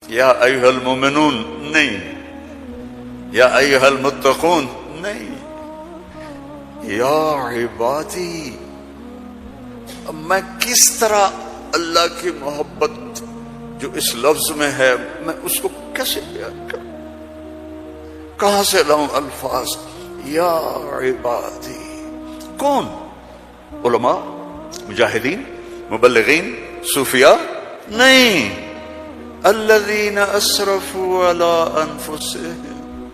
یا ایھا المؤمنون نہیں، یا ایھا المتقون نہیں، یا عبادی۔ اب میں کس طرح اللہ کی محبت جو اس لفظ میں ہے میں اس کو کیسے بیان کروں؟ کہاں سے لاؤں الفاظ؟ یا عبادی۔ کون؟ علماء، مجاہدین، مبلغین، صوفیاء؟ نہیں، الذین اسرفوا علی انفسہم،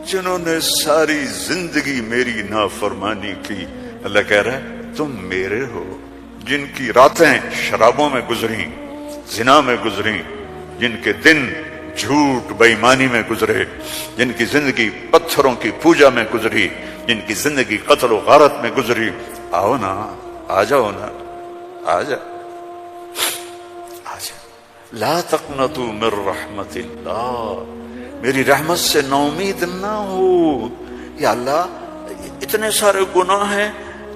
جنہوں نے ساری زندگی میری نافرمانی کی۔ اللہ کہہ رہا ہے تم میرے ہو، جن کی راتیں شرابوں میں گزری، زنا میں گزری، جن کے دن جھوٹ بے ایمانی میں گزرے، جن کی زندگی پتھروں کی پوجا میں گزری، جن کی زندگی قتل و غارت میں گزری۔ آؤ نا، آ جاؤ نا، آ جا، آ جا۔ لا تقنطوا من رحمت اللہ، میری رحمت سے نا امید نہ ہو۔ یا اللہ اتنے سارے گناہ ہیں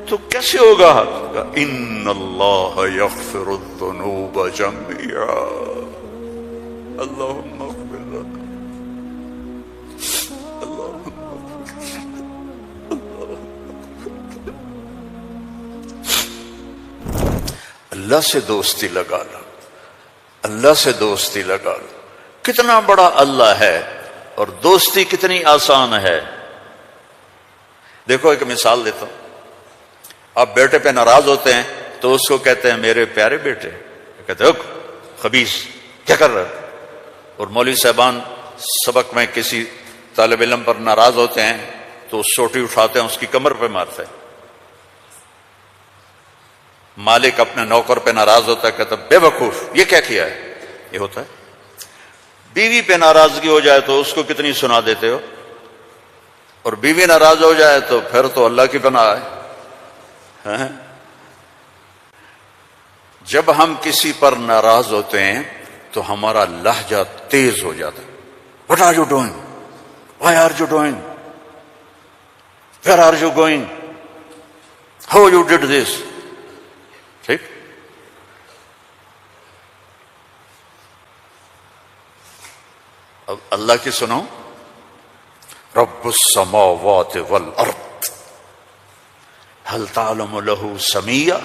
تو کیسے ہوگا؟ ان اللہ یغفر الذنوب جميعا، اللهم اغفر لنا، اللهم اغفر لنا۔ اللہ سے دوستی لگا لو، اللہ سے دوستی لگا لو۔ کتنا بڑا اللہ ہے اور دوستی کتنی آسان ہے۔ دیکھو ایک مثال دیتا ہوں۔ آپ بیٹے پہ ناراض ہوتے ہیں تو اس کو کہتے ہیں میرے پیارے بیٹے، کہتے ہیں خبیث کیا کر رہے ہو؟ اور مولوی صاحبان سبق میں کسی طالب علم پر ناراض ہوتے ہیں تو سوٹی اٹھاتے ہیں، اس کی کمر پہ مارتے ہیں۔ مالک اپنے نوکر پہ ناراض ہوتا ہے، کہتا ہے بے وقوف یہ کیا کیا ہے؟ یہ ہوتا ہے۔ بیوی پہ ناراضگی ہو جائے تو اس کو کتنی سنا دیتے ہو، اور بیوی ناراض ہو جائے تو پھر تو اللہ کی پناہ ہے۔ جب ہم کسی پر ناراض ہوتے ہیں تو ہمارا لہجہ تیز ہو جاتا ہے۔ What are you doing? Why are you doing? Where are you going? How you did this? ٹھیک؟ اب اللہ کی سنو، رب السماوات والارض هل تعلم له سمیہ،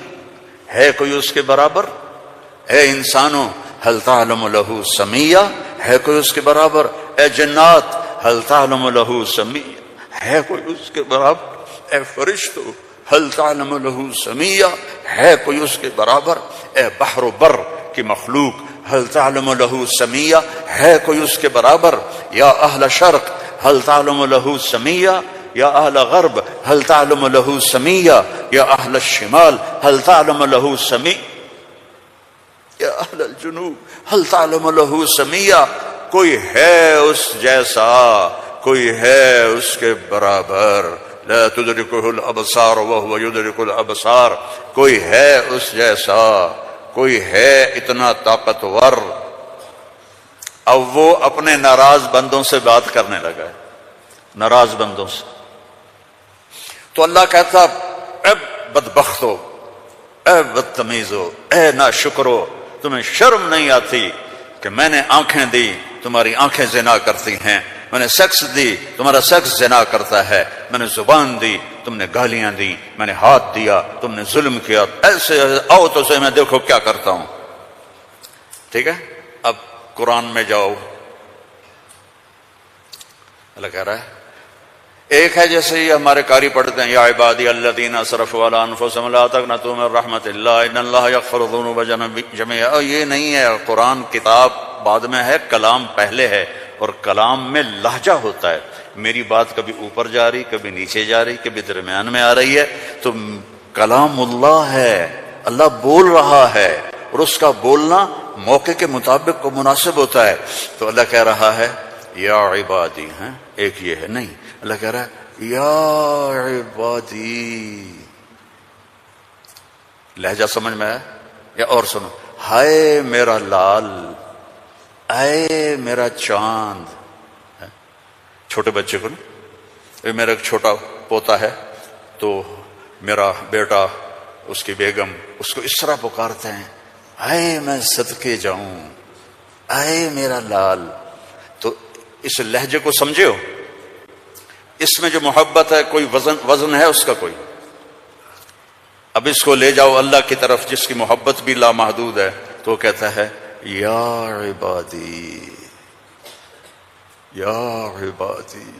ہے کوئی اس کے برابر؟ اے انسانوں هل تعلم له سمیہ، ہے کوئی اس کے برابر؟ اے جنات هل تعلم له سمیہ، ہے کوئی اس کے برابر؟ اے فرشتوں هل تعلم له سمیہ، ہے کوئی اس کے برابر؟ اے بحر و بر کی مخلوق هل تعلم له سمیہ، ہے کوئی اس کے برابر؟ یا اہل شرق هل تعلم له سمیہ، یا اہل غرب هل تعلم له سمیہ، یا اہل الشمال هل تعلم له سمیہ، یا اہل الجنوب هل تعلم له سمیہ۔ کوئی ہے اس جیسا، کوئی ہے اس کے برابر؟ لا تدرکہ الابصار وهو یدرک الابصار، کوئی ہے اس جیسا، کوئی ہے اتنا طاقتور۔ اب وہ اپنے ناراض بندوں سے بات کرنے لگا ہے، ناراض بندوں سے۔ تو اللہ کہتا اے بدبختو، اے بدتمیزو، اے ناشکرو، تمہیں شرم نہیں آتی کہ میں نے آنکھیں دی، تمہاری آنکھیں زنا کرتی ہیں، میں نے سیکس دی، تمہارا سیکس زنا کرتا ہے، میں نے زبان دی، تم نے گالیاں دی، میں نے ہاتھ دیا، تم نے ظلم کیا، ایسے آؤ تو سے میں دیکھو کیا کرتا ہوں۔ ٹھیک ہے، اب قرآن میں جاؤ، اللہ کہہ رہا ہے ایک ہے جیسے یہ ہمارے قاری پڑھتے ہیں یا عبادی الذین اسرفوا علی انفسہم لا تقنطوا من رحمت اللہ ان اللہ یغفر الذنوب جميعا۔ یہ نہیں ہے، قرآن کتاب بعد میں ہے، کلام پہلے ہے، اور کلام میں لہجہ ہوتا ہے۔ میری بات کبھی اوپر جا رہی، کبھی نیچے جا رہی، کبھی درمیان میں آ رہی ہے، تو کلام اللہ ہے، اللہ بول رہا ہے، اور اس کا بولنا موقع کے مطابق کو مناسب ہوتا ہے۔ تو اللہ کہہ رہا ہے یا عبادی، ایک یہ ہے نہیں، اللہ کہہ رہا ہے یا عبادی۔ لہجہ سمجھ میں آیا؟ یا اور سنو، ہائے میرا لال، اے میرا چاند۔ چھوٹے بچے کو نا، میرا ایک چھوٹا پوتا ہے تو میرا بیٹا، اس کی بیگم اس کو اس طرح پکارتے ہیں، اے میں صدقے جاؤں، اے میرا لال. تو اس لہجے کو سمجھے ہو؟ اس میں جو محبت ہے کوئی وزن ہے اس کا کوئی؟ اب اس کو لے جاؤ اللہ کی طرف جس کی محبت بھی لامحدود ہے، تو وہ کہتا ہے یا عبادی یا عبادی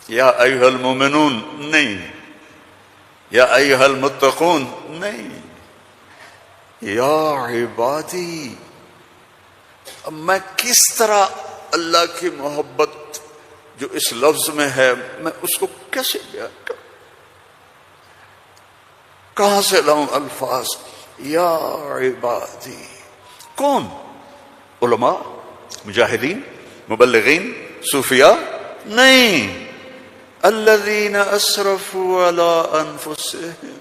یا ایھا المومنون نہیں، یا ایھا المتقون نہیں، یا عبادی. اب میں کس طرح اللہ کی محبت جو اس لفظ میں ہے میں اس کو کیسے بیان کروں؟ کہاں سے لاؤں الفاظ؟ یا عبادی. کون؟ علماء، مجاہدین، مبلغین، صوفیاء؟ نہیں. الذین اسرفوا علی انفسہم،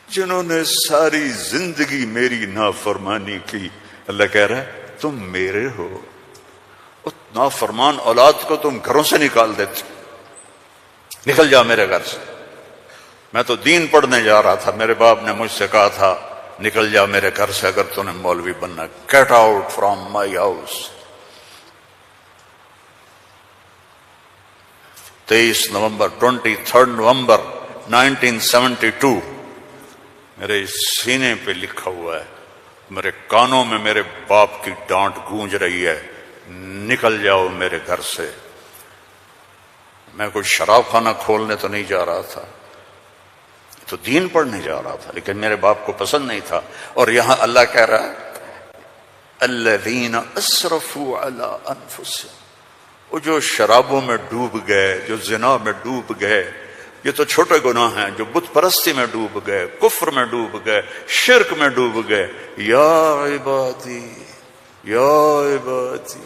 جنہوں نے ساری زندگی میری نافرمانی کی. اللہ کہہ رہا ہے تم میرے ہو. نافرمان اولاد کو تم گھروں سے نکال دیتے، نکل جا میرے گھر سے. میں تو دین پڑھنے جا رہا تھا، میرے باپ نے مجھ سے کہا تھا نکل جا میرے گھر سے اگر تو نے مولوی بننا. Get out from my house. 23 نومبر 23 نومبر 1972 میرے سینے پہ لکھا ہوا ہے. میرے کانوں میں میرے باپ کی ڈانٹ گونج رہی ہے، نکل جاؤ میرے گھر سے. میں کوئی شراب خانہ کھولنے تو نہیں جا رہا تھا، تو دین پڑھنے جا رہا تھا، لیکن میرے باپ کو پسند نہیں تھا. اور یہاں اللہ کہہ رہا ہے الذین اسرفوا علی انفسہم، وہ جو شرابوں میں ڈوب گئے، جو زنا میں ڈوب گئے. یہ تو چھوٹے گناہ ہیں. جو بت پرستی میں ڈوب گئے، کفر میں ڈوب گئے، شرک میں ڈوب گئے. یا عبادی یا عبادی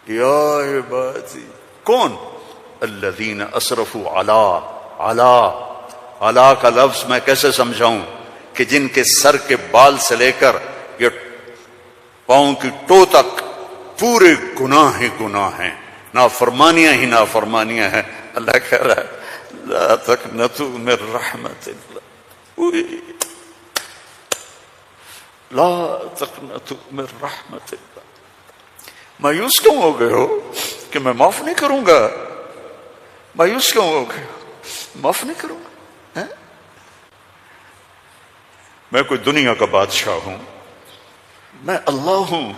یا عبادی. کون؟ الذین اسرفوا علی کا لفظ میں کیسے سمجھاؤں کہ جن کے سر کے بال سے لے کر یہ پاؤں کی ٹو تک پورے گناہ ہی گناہ ہیں، نافرمانیاں ہی نافرمانیاں ہیں. اللہ کہہ رہا ہے لا تقنطوا من رحمت اللہ، لا تقنطوا من رحمت اللہ. مایوس کیوں ہو گئے ہو کہ میں معاف نہیں کروں گا؟ مایوس کیوں ہو گئے ہو؟ معاف نہیں کروں گا. میں کوئی دنیا کا بادشاہ ہوں؟ میں اللہ ہوں.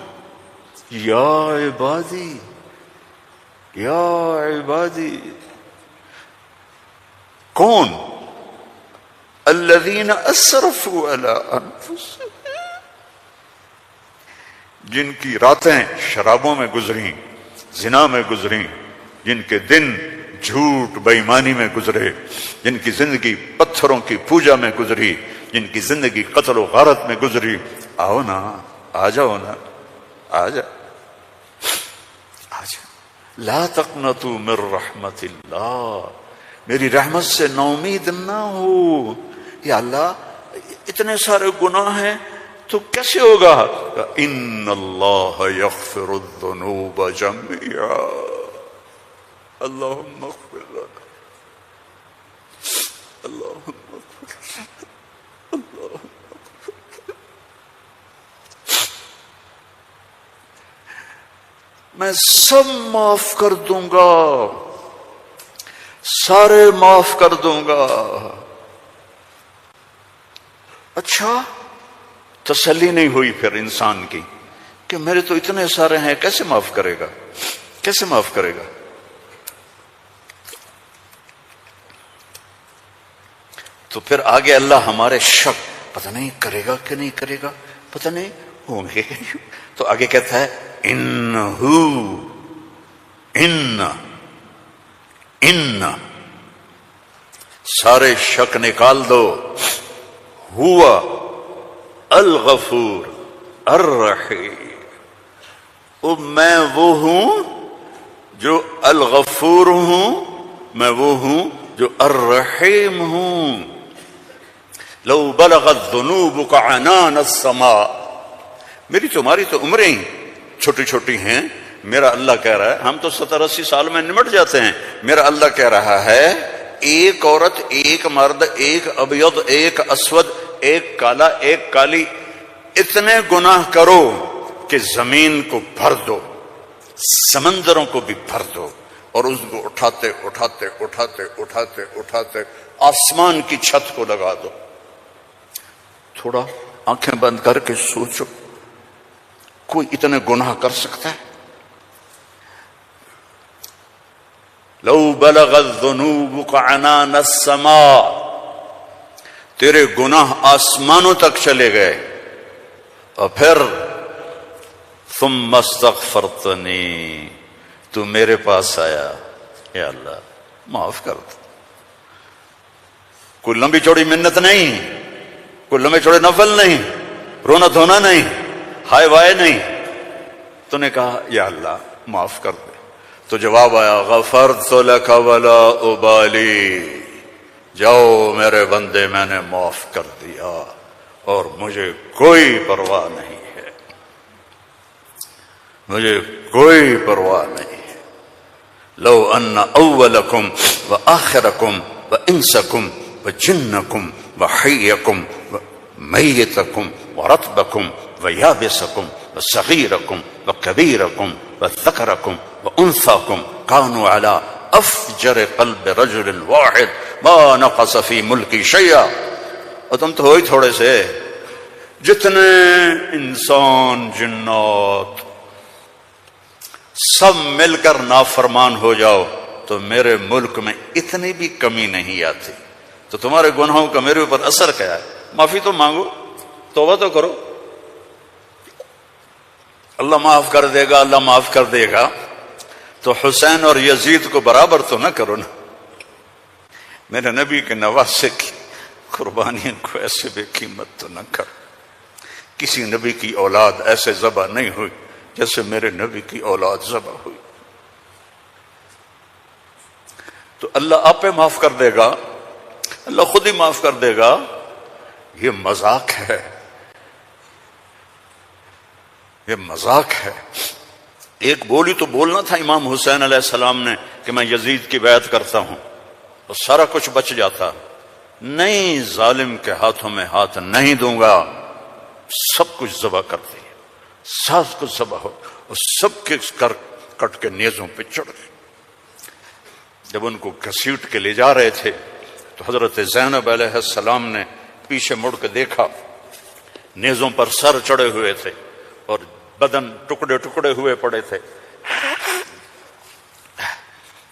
یا عبادی یا عبادی. کون؟ الذین اسرفوا علی انفسہم، جن کی راتیں شرابوں میں گزری، زنا میں گزری، جن کے دن جھوٹ بے ایمانی میں گزرے، جن کی زندگی پتھروں کی پوجا میں گزری، جن کی زندگی قتل و غارت میں گزری. آؤ نا، آ جاؤ نا، آ جا آ جا. لا تقنطوا من رحمت اللہ، میری رحمت سے نا امید نہ ہو. یا اللہ اتنے سارے گناہ ہیں تو کیسے ہوگا؟ ان اللہ یغفر الذنوب جميعا. اللہم اغفر لنا، اللہم اغفر لنا، اللہم اغفر لنا. میں سب معاف کر دوں گا، سارے معاف کر دوں گا. اچھا، تسلی نہیں ہوئی پھر انسان کی کہ میرے تو اتنے سارے ہیں، کیسے معاف کرے گا؟ کیسے معاف کرے گا؟ تو پھر آگے اللہ ہمارے شک پتہ نہیں کرے گا کہ نہیں کرے گا، پتہ نہیں ہوں گے. تو آگے کہتا ہے ان سارے شک نکال دو. ہوا الغفور الرحیم، میں وہ ہوں جو الغفور ہوں، میں وہ ہوں جو الرحیم ہوں. لو بلغت ذنوبک عنان السماء، میری تمہاری تو عمریں چھوٹی چھوٹی ہیں. میرا اللہ کہہ رہا ہے، ہم تو 70-80 سال میں نمٹ جاتے ہیں. میرا اللہ کہہ رہا ہے ایک عورت، ایک مرد، ایک ابیض، ایک اسود، ایک کالا، ایک کالی، اتنے گناہ کرو کہ زمین کو بھر دو، سمندروں کو بھی بھر دو، اور اس کو اٹھاتے اٹھاتے اٹھاتے اٹھاتے اٹھاتے آسمان کی چھت کو لگا دو۔ تھوڑا آنکھیں بند کر کے سوچو، کوئی اتنے گناہ کر سکتا ہے؟ لو بلغت ذنوبک عنان السماء، تیرے گناہ آسمانوں تک چلے گئے، اور پھر ثم استغفرتنی، تو میرے پاس آیا، یا اللہ معاف کر دو۔ کوئی لمبی چوڑی منت نہیں، کوئی لمبے چوڑے نفل نہیں، رونا دھونا نہیں، ہائے وائے نہیں، تو نے کہا یا اللہ معاف کر دے، تو جواب آیا غفرت لک ولا ابالی، جاؤ میرے بندے میں نے معاف کر دیا اور مجھے کوئی پرواہ نہیں ہے، مجھے کوئی پرواہ نہیں ہے۔ لو ان اولکم وآخرکم وانسکم وجنکم وحیکم ومیتکم ورطبکم ویابسکم وصغیرکم وکبیرکم وذکرکم وانثاکم کانوا علی افجر قلب رجل واحد ما نقص فی ملکی شیئا، اور تم تو ہو ہی تھوڑے سے، جتنے انسان جنات سب مل کر نافرمان ہو جاؤ تو میرے ملک میں اتنی بھی کمی نہیں آتی، تو تمہارے گناہوں کا میرے اوپر اثر کیا ہے؟ معافی تو مانگو، توبہ تو کرو، اللہ معاف کر دے گا، اللہ معاف کر دے گا۔ تو حسین اور یزید کو برابر تو نہ کرو نا، میرے نبی کے نواسے کی قربانیوں کو ایسے بے قیمت تو نہ کرو۔ کسی نبی کی اولاد ایسے ذبح نہیں ہوئی جیسے میرے نبی کی اولاد ذبح ہوئی، تو اللہ آپ پہ معاف کر دے گا، اللہ خود ہی معاف کر دے گا۔ یہ مذاق ہے، یہ مذاق ہے۔ ایک بولی تو بولنا تھا امام حسین علیہ السلام نے کہ میں یزید کی بیعت کرتا ہوں تو سارا کچھ بچ جاتا، نہیں، ظالم کے ہاتھوں میں ہاتھ نہیں دوں گا، سب کچھ ذبح کر دیا، سب کچھ ذبح ہو، اور سب کے کٹ کے نیزوں پہ چڑھ گئے۔ جب ان کو گھسیٹ کے لے جا رہے تھے تو حضرت زینب علیہ السلام نے پیچھے مڑ کے دیکھا، نیزوں پر سر چڑھے ہوئے تھے اور بدن ٹکڑے ٹکڑے ہوئے پڑے تھے،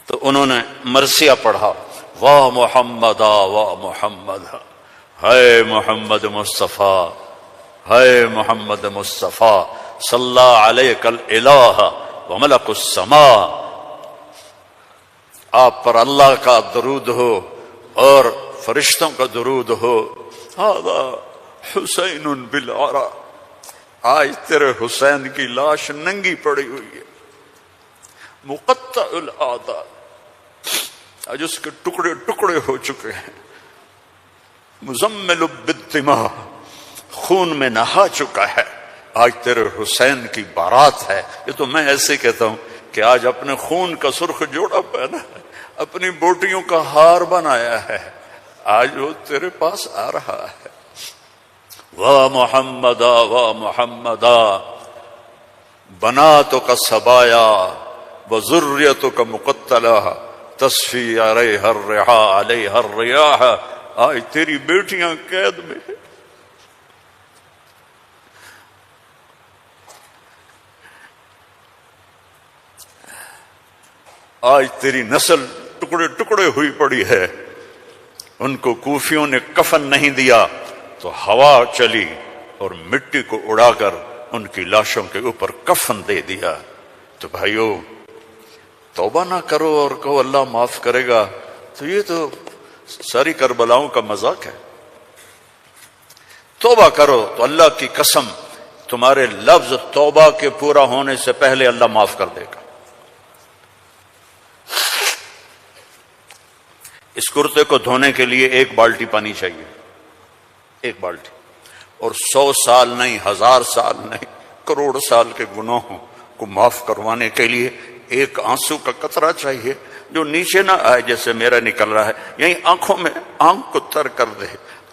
تو انہوں نے مرثیہ پڑھا، واہ محمد واہ محمد، ہے محمد مصطفیٰ، ہے محمد مصطفیٰ، صلی علیک الالہ وملک السماء، آپ پر اللہ کا درود ہو اور فرشتوں کا درود ہو، ھذا حسین بالعرا، آج تیرے حسین کی لاش ننگی پڑی ہوئی ہے، مقطع الاعضاء، آج اس کے ٹکڑے ٹکڑے ہو چکے ہیں، مزمل بالدماء، خون میں نہا چکا ہے، آج تیرے حسین کی بارات ہے۔ یہ تو میں ایسے کہتا ہوں کہ آج اپنے خون کا سرخ جوڑا پہنا ہے، اپنی بوٹیوں کا ہار بنایا ہے، آج وہ تیرے پاس آ رہا ہے۔ واہ محمدا واہ محمدا، بناتک سبایا وذریتک مقتلہ، تصفی علیہ الرحا علیہ الریاح، آج تیری بیٹیاں قید میں ہیں، آج تیری نسل ٹکڑے ٹکڑے ہوئی پڑی ہے۔ ان کو کوفیوں نے کفن نہیں دیا تو ہوا چلی اور مٹی کو اڑا کر ان کی لاشوں کے اوپر کفن دے دیا۔ تو بھائیو، توبہ نہ کرو اور کہو اللہ معاف کرے گا، تو یہ تو ساری کربلاؤں کا مذاق ہے۔ توبہ کرو تو اللہ کی قسم تمہارے لفظ توبہ کے پورا ہونے سے پہلے اللہ معاف کر دے گا۔ اس کرتے کو دھونے کے لیے 1 بالٹی پانی چاہیے، 1 بالٹی، اور 100 سال نہیں، 1000 سال نہیں، کروڑ سال کے گناہوں کو معاف کروانے کے لیے 1 آنسو کا قطرہ چاہیے جو نیچے نہ آئے جیسے میرا نکل رہا ہے، یہیں آنکھوں میں آنکھ کو تر کر دے،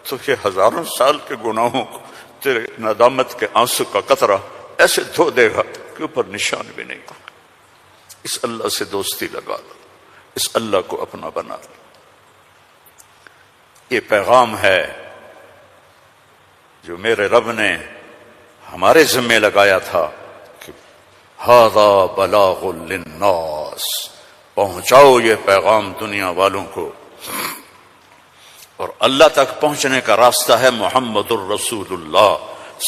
تو یہ ہزاروں سال کے گناہوں کو تیرے ندامت کے آنسو کا قطرہ ایسے دھو دے گا کہ اوپر نشان بھی نہیں ہوگا۔ اس اللہ سے دوستی لگا لو، اس اللہ کو اپنا بنا لو۔ یہ پیغام ہے جو میرے رب نے ہمارے ذمے لگایا تھا کہ ھذا بلاغ للناس، پہنچاؤ یہ پیغام دنیا والوں کو۔ اور اللہ تک پہنچنے کا راستہ ہے محمد الرسول اللہ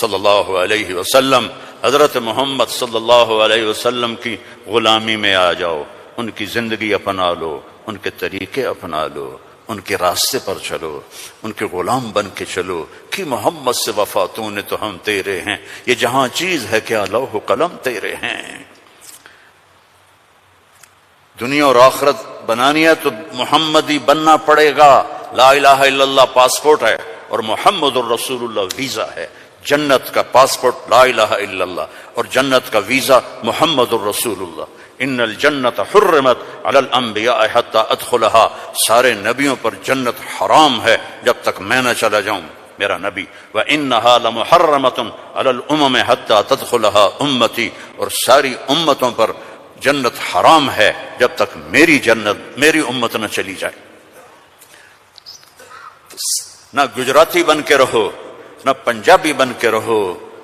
صلی اللہ علیہ وسلم۔ حضرت محمد صلی اللہ علیہ وسلم کی غلامی میں آ جاؤ، ان کی زندگی اپنا لو، ان کے طریقے اپنا لو، ان کے راستے پر چلو، ان کے غلام بن کے چلو کہ محمد سے وفا تو نے تو ہم تیرے ہیں، یہ جہاں چیز ہے کیا لوح و قلم تیرے ہیں۔ دنیا اور آخرت بنانی ہے تو محمدی بننا پڑے گا۔ لا الہ الا اللہ پاسپورٹ ہے اور محمد الرسول اللہ ویزا ہے۔ جنت کا پاسپورٹ لا الہ الا اللہ اور جنت کا ویزا محمد الرسول اللہ۔ ان الجنت حرمت علی الانبیاء حتی ادخلها، سارے نبیوں پر جنت حرام ہے جب تک میں نہ چلا جاؤں میرا نبی۔ وانها لمحرمۃ علی الامم حتی تدخلها امتی، اور ساری امتوں پر جنت حرام ہے جب تک میری امت نہ چلی جائے۔ نہ گجراتی بن کے رہو، نہ پنجابی بن کے رہو،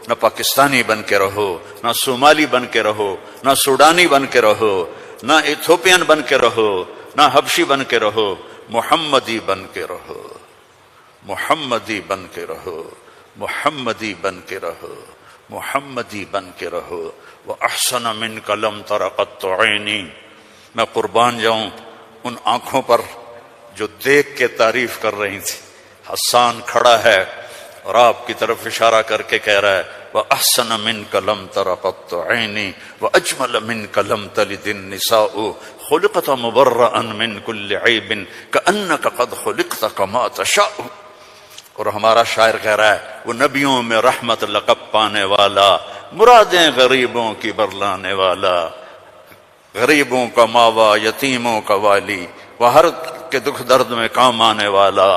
نہ پاکستانی بن کے رہو، نہ صومالی بن کے رہو، نہ سوڈانی بن کے رہو، نہ ایتھوپین بن کے رہو، نہ حبشی بن کے رہو، محمدی بن کے رہو، محمدی بن کے رہو، محمدی بن کے رہو، محمدی بن کے رہو۔ وَأَحْسَنَ مِنْكَ لَمْ تَرَ قَطُّ عَيْنِي، میں قربان جاؤں ان آنکھوں پر جو دیکھ کے تعریف کر رہی تھی۔ حسان کھڑا ہے اور آپ کی طرف اشارہ کر کے کہہ رہا ہے وَأَحْسَنَ مِنْكَ لَمْ تَرَ قَطُّ عَيْنِي وَأَجْمَلَ مِنْكَ لَمْ تَلِدِ النِّسَاءُ خُلِقْتَ مُبَرَّأً مِنْ كُلِّ عَيْبٍ كَأَنَّكَ قَدْ خُلِقْتَ كَمَا تَشَاءُ۔ اور ہمارا شاعر کہہ رہا ہے وہ نبیوں میں رحمت لقب پانے والا، مرادیں غریبوں کی برلانے والا، غریبوں کا ماوا، یتیموں کا والی، وہ ہر کے دکھ درد میں کام آنے والا۔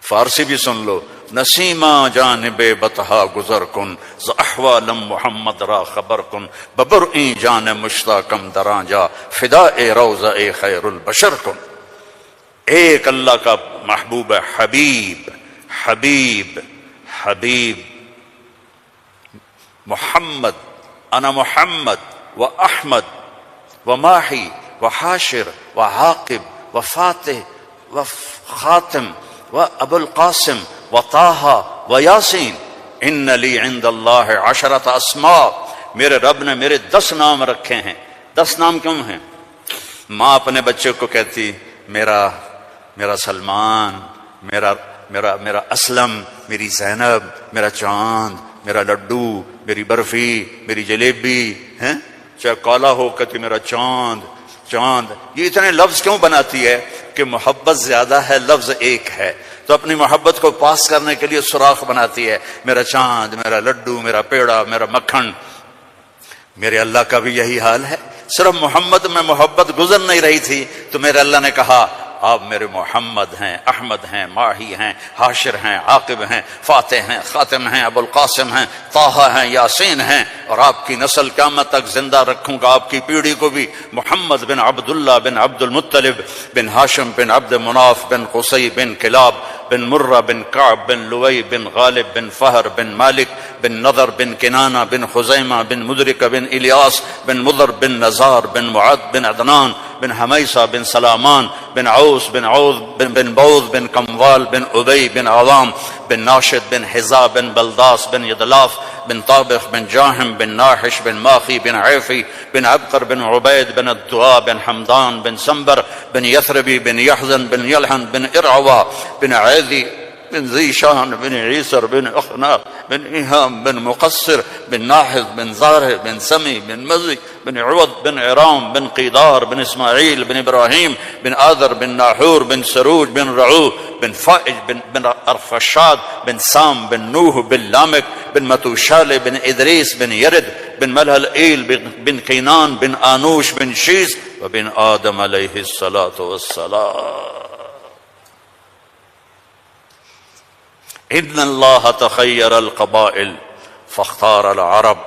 فارسی بھی سن لو، نسیمہ جانب بطحا گزر کن ز احوالم محمد را خبر کن ببرئی جان مشتاقم دراں جا فدائے روضہ خیر البشر کن۔ ایک اللہ کا محبوب ہے، حبیب حبیب حبیب محمد، انا محمد و احمد و ماہی و حاشر و عاقب و فاتح و خاتم و ابو القاسم و طٰہٰ و یاسین۔ ان لی عند اللہ عشرۃ اسماء، میرے رب نے میرے 10 نام رکھے ہیں۔ 10 نام کیوں ہیں؟ ماں اپنے بچے کو کہتی میرا سلمان، میرا اسلم، میری زینب، میرا چاند، میرا لڈو، میری برفی، میری جلیبی، ہیں چاہے کالا ہو کہتی میرا چاند چاند۔ یہ اتنے لفظ کیوں بناتی ہے؟ کہ محبت زیادہ ہے، لفظ ایک ہے، تو اپنی محبت کو پاس کرنے کے لیے سوراخ بناتی ہے، میرا چاند، میرا لڈو، میرا پیڑا، میرا مکھن۔ میرے اللہ کا بھی یہی حال ہے۔ صرف محمد میں محبت گزر نہیں رہی تھی تو میرے اللہ نے کہا آپ میرے محمد ہیں، احمد ہیں، ماہی ہیں، حاشر ہیں، عاقب ہیں، فاتح ہیں، خاتم ہیں، ابو القاسم ہیں، طٰہٰ ہیں، یاسین ہیں، اور آپ کی نسل قیامت تک زندہ رکھوں گا، آپ کی پیڑھی کو بھی۔ محمد بن عبداللہ بن عبد المطلب بن ہاشم بن عبد مناف بن قصی بن کلاب بن مرہ بن کعب بن لوئی بن غالب بن فہر بن مالک بن نضر بن کنانہ بن خزیمہ بن مدرک بن الیاس بن مضر بن نزار بن معد بن عدنان بن حمیسہ بن سلامان بن عوس بن عوذ بن بوذ بن کموال بن ابی بن عوام بن ناشد بن حزا بن بلداس بن یدلاف بن طابخ بن جاہم بن ناحش بن ماخی بن عیفی بن عبقر بن عبید بن الدعاء بن حمدان بن سنبر بن یثربی بن یحزن بن یلحن بن ارعوا بن عیدی بن ذیشان بن عیسر بن اخناق بن ایہام بن مقصر بن ناحظ بن زارع بن سمی بن مزی بن عوض بن عرام بن قیدار بن اسماعیل بن ابراہیم بن آذر بن ناحور بن سروج بن رعو بن فائج بن ارفشاد بن سام بن نوح بن لامک بن متوشال بن ادریس بن یرد بن ملہل بن قینان بن آنوش بن شیس وبن آدم علیہ الصلاۃ والسلام۔ ان اللہ تخیر القبائل فاختار العرب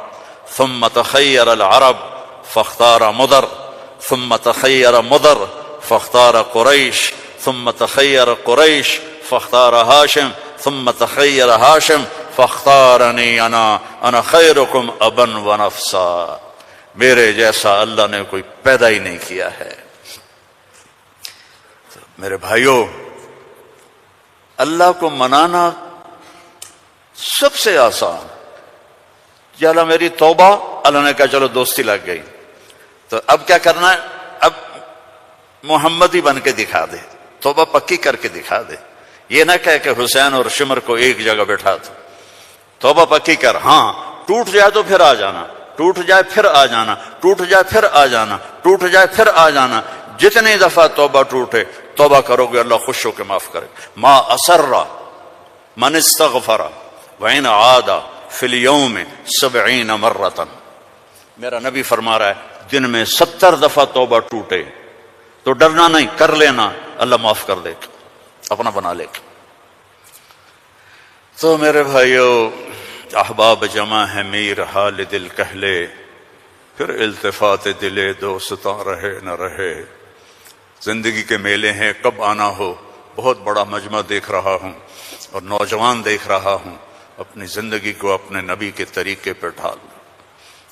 ثم تخیر العرب فاختار مضر ثم تخیر مضر فاختار قریش ثم تخیر قریش فاختار ہاشم ثم تخیر ہاشم فاختارنی انا خیرکم ابا ونفسا. میرے جیسا اللہ نے کوئی پیدا ہی نہیں کیا ہے. میرے بھائیوں، اللہ کو منانا سب سے آسان. یا اللہ میری توبہ، اللہ نے کہا چلو دوستی لگ گئی، تو اب کیا کرنا ہے؟ اب محمدی بن کے دکھا دے، توبہ پکی کر کے دکھا دے. یہ نہ کہے کہ حسین اور شمر کو ایک جگہ بیٹھا دو. توبہ پکی کر. ہاں ٹوٹ جائے تو پھر آ جانا، ٹوٹ جائے پھر آ جانا، ٹوٹ جائے پھر آ جانا، ٹوٹ جائے پھر آ جانا. جتنی دفعہ توبہ ٹوٹے توبہ کرو گے اللہ خوش ہو کے معاف کرے. ما اسر من استغفر وان عاد فی الیوم 70 مرۃ. میرا نبی فرما رہا ہے دن میں 70 دفعہ توبہ ٹوٹے تو ڈرنا نہیں، کر لینا، اللہ معاف کر دے، اپنا بنا لے. تو میرے بھائیو، احباب جمع ہے میر حال دل کہلے، پھر التفات دلے دوستاں رہے نہ رہے. زندگی کے میلے ہیں، کب آنا ہو. بہت بڑا مجمع دیکھ رہا ہوں اور نوجوان دیکھ رہا ہوں. اپنی زندگی کو اپنے نبی کے طریقے پہ ڈھال.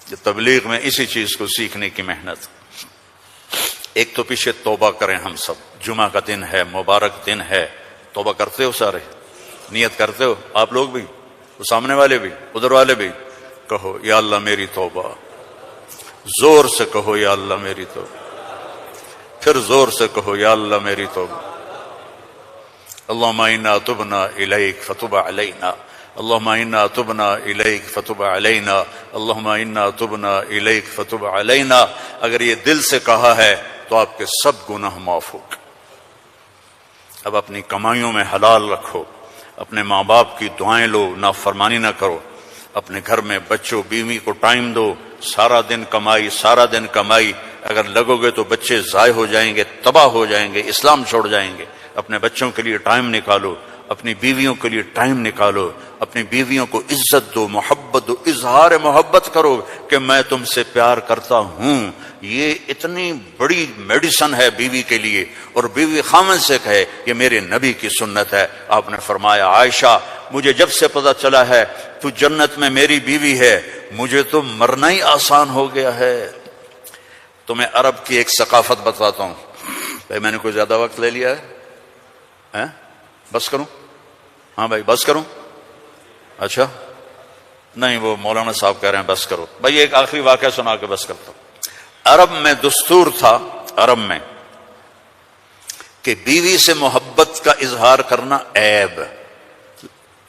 یہ تبلیغ میں اسی چیز کو سیکھنے کی محنت. ایک تو پیچھے توبہ کریں ہم سب. جمعہ کا دن ہے، مبارک دن ہے. توبہ کرتے ہو سارے؟ نیت کرتے ہو آپ لوگ بھی، وہ سامنے والے بھی، ادھر والے بھی؟ کہو یا اللہ میری توبہ. زور سے کہو یا اللہ میری توبہ. پھر زور سے کہو یا اللہ میری توبہ. اللہم انا تبنا الیک فتب علینا، اللہم انا تبنا الیک فتب علینا، اللہم انا تبنا الیک فتب علینا. اگر یہ دل سے کہا ہے تو آپ کے سب گناہ معاف ہو. اب اپنی کمائیوں میں حلال رکھو، اپنے ماں باپ کی دعائیں لو، نافرمانی نہ کرو. اپنے گھر میں بچوں بیوی کو ٹائم دو. سارا دن کمائی، سارا دن کمائی. اگر لگو گے تو بچے ضائع ہو جائیں گے، تباہ ہو جائیں گے، اسلام چھوڑ جائیں گے. اپنے بچوں کے لیے ٹائم نکالو، اپنی بیویوں کے لیے ٹائم نکالو. اپنی بیویوں کو عزت دو، محبت دو، اظہار محبت کرو کہ میں تم سے پیار کرتا ہوں. یہ اتنی بڑی میڈیسن ہے بیوی کے لیے. اور بیوی خامن سے کہے یہ میرے نبی کی سنت ہے. آپ نے فرمایا عائشہ مجھے جب سے پتہ چلا ہے تو جنت میں میری بیوی ہے، مجھے تو مرنا ہی آسان ہو گیا ہے. تمہیں عرب کی ایک ثقافت بتاتا ہوں. بھائی میں نے کوئی زیادہ وقت لے لیا ہے؟ بس کروں؟ ہاں بھائی بس کروں؟ اچھا نہیں، وہ مولانا صاحب کہہ رہے ہیں بس کرو. بھائی ایک آخری واقعہ سنا کے بس کرتا ہوں. عرب میں دستور تھا، عرب میں، کہ بیوی سے محبت کا اظہار کرنا عیب.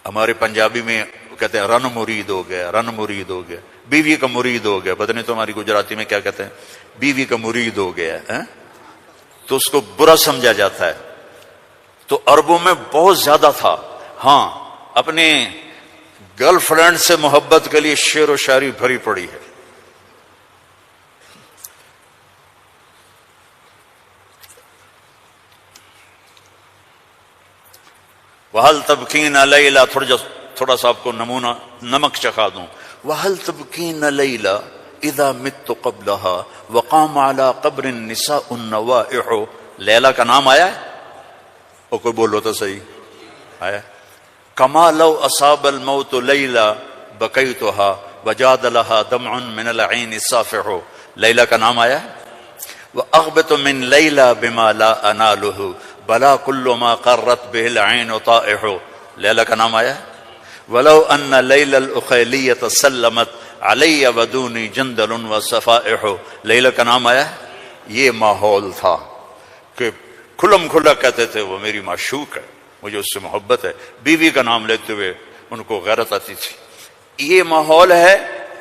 ہمارے پنجابی میں کہتے ہیں رن مرید ہو گیا، رن مرید ہو گیا، بیوی کا مرید ہو گیا. پتہ نہیں تمہاری گجراتی میں کیا کہتے ہیں، بیوی کا مرید ہو گیا ہے تو اس کو برا سمجھا جاتا ہے. تو عربوں میں بہت زیادہ تھا. ہاں اپنے گرل فرینڈ سے محبت کے لیے شعر و شاعری بھری پڑی ہے. وَهَلْ تَبْكِينَ لَيْلَا، تھوڑا سا آپ کو نمونہ نمک چکھا دوں. وَهَلْ تَبْكِينَ لَيْلَا اِذَا مِتُّ قَبْلَهَا وَقَامَ عَلَىٰ قَبْرٍ نِسَاءُ النَّوَائِحُ. لیلا کا نام آیا ہے؟ وہ کوئی بولو تو صحیح آیا. کما لو اصاب الموت لیلا بکیتها وجاد لها دمع من العین صافح. لیلا کا نام آیا ہے. واغبط من لیلا بما لا اناله بلا كل ما قرت به العین طائح. لیلا کا نام آیا ہے. ولو ان لیلا الاخیلیۃ سلمت علی ودونی جندل وصفائح. لیلا کا نام آیا ہے. یہ ماحول تھا کہ کھلم کھلا کہتے تھے وہ میری معشوق ہے، مجھے اس سے محبت ہے. بیوی کا نام لیتے ہوئے ان کو غیرت آتی تھی. یہ ماحول ہے.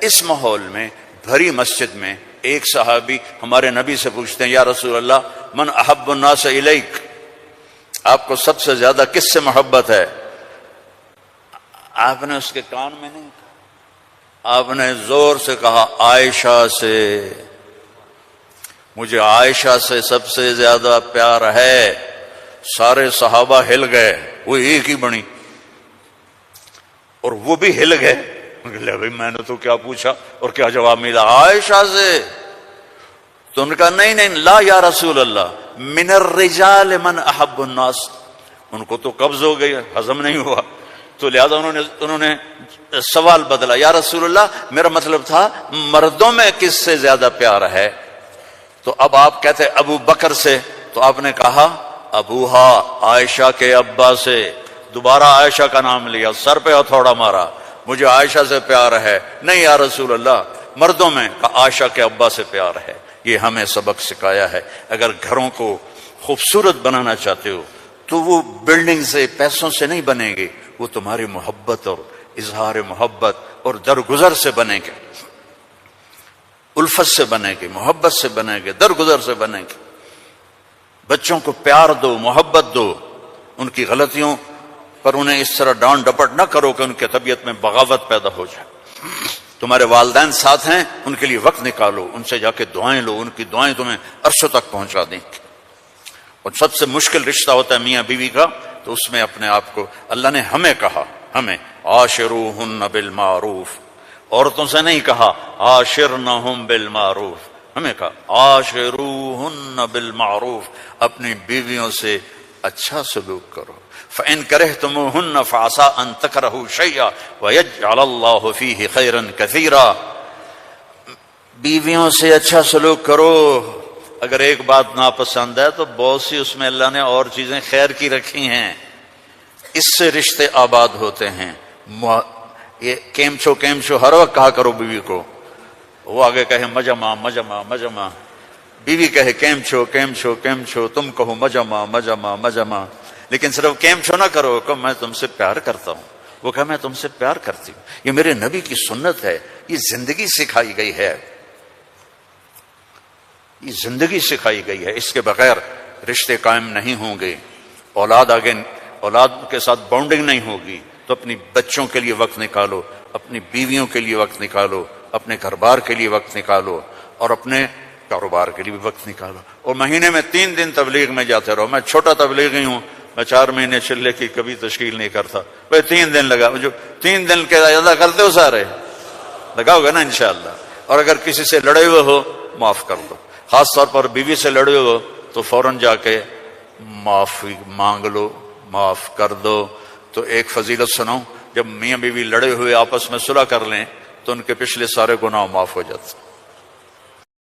اس ماحول میں بھری مسجد میں ایک صحابی ہمارے نبی سے پوچھتے ہیں یا رسول اللہ من احب الناس الیک، آپ کو سب سے زیادہ کس سے محبت ہے؟ آپ نے اس کے کان میں نہیں کہا، آپ نے زور سے کہا عائشہ سے. مجھے عائشہ سے سب سے زیادہ پیار ہے. سارے صحابہ ہل گئے، وہ ایک ہی بنی. اور وہ بھی ہل گئے. لے بھائی میں نے تو کیا پوچھا اور کیا جواب ملا عائشہ سے. تو ان کا نہیں لا یا رسول اللہ من الرجال من احب الناس. ان کو تو قبض ہو گئی, ہضم نہیں ہوا, تو لہذا انہوں نے سوال بدلا, یا رسول اللہ میرا مطلب تھا مردوں میں کس سے زیادہ پیار ہے؟ تو اب آپ کہتے ابو بکر سے, تو آپ نے کہا ابوہا عائشہ کے ابا سے. دوبارہ عائشہ کا نام لیا, سر پہ ہتھوڑا مارا, مجھے عائشہ سے پیار ہے. نہیں یا رسول اللہ مردوں میں عائشہ کے ابا سے پیار ہے. یہ ہمیں سبق سکھایا ہے. اگر گھروں کو خوبصورت بنانا چاہتے ہو تو وہ بلڈنگ سے پیسوں سے نہیں بنے گی, وہ تمہاری محبت اور اظہار محبت اور درگزر سے بنے گے, الفت سے بنے گی, محبت سے بنے گی, درگزر سے بنے گی. بچوں کو پیار دو, محبت دو, ان کی غلطیوں پر انہیں اس طرح ڈانٹ ڈپٹ نہ کرو کہ ان کی طبیعت میں بغاوت پیدا ہو جائے. تمہارے والدین ساتھ ہیں, ان کے لیے وقت نکالو, ان سے جا کے دعائیں لو, ان کی دعائیں تمہیں عرشوں تک پہنچا دیں گی. اور سب سے مشکل رشتہ ہوتا ہے میاں بیوی کا, تو اس میں اپنے آپ کو اللہ نے ہمیں کہا, ہمیں عاشروہن بالمعروف, عورتوں سے نہیں کہا عاشرنہم بالمعروف, ہمیں کہا عاشروہن بالمعروف, اپنی بیویوں سے اچھا سلوک کرو. فَإِن كَرِهْتُمُوهُنَّ فَعَسَىٰ أَن تَكْرَهُوا شَيْئًا وَيَجْعَلَ اللَّهُ فِيهِ خَيْرًا كَثِيرًا. بیویوں سے اچھا سلوک کرو. اگر ایک بات ناپسند ہے تو بہت سی اس میں اللہ نے اور چیزیں خیر کی رکھی ہیں, اس سے رشتے آباد ہوتے ہیں. یہ کیم چھو ہر وقت کہا کرو بیوی کو, وہ آگے کہے مجمع مجمع مجمع, بیوی کہے کیم چھو, تم کہو مجمع مجمع مجمع. لیکن صرف کیم چھو نہ کرو کہ میں تم سے پیار کرتا ہوں, وہ کہا میں تم سے پیار کرتی ہوں. یہ میرے نبی کی سنت ہے, یہ زندگی سکھائی گئی ہے, یہ زندگی سکھائی گئی ہے. اس کے بغیر رشتے قائم نہیں ہوں گے, اولاد کے ساتھ بانڈنگ نہیں ہوگی. تو اپنی بچوں کے لیے وقت نکالو, اپنی بیویوں کے لیے وقت نکالو, اپنے گھر بار کے لیے وقت نکالو, اور اپنے کاروبار کے لیے بھی وقت نکالو. اور مہینے میں 3 دن تبلیغ میں جاتے رہو. میں چھوٹا تبلیغی ہوں, میں 4 مہینے چلے کی کبھی تشکیل نہیں کرتا. بھائی 3 دن لگا, جو 3 دن کے ادا کرتے ہو سارے لگاؤ گے نا انشاءاللہ. اور اگر کسی سے لڑے ہوئے ہو معاف کر دو, خاص طور پر بیوی سے لڑے ہو تو فوراً جا کے معافی مانگ لو, معاف کر دو. تو ایک فضیلت سناؤں, جب میاں بیوی لڑے ہوئے آپس میں صلح کر لیں تو ان کے پچھلے سارے گناہ معاف ہو جاتے.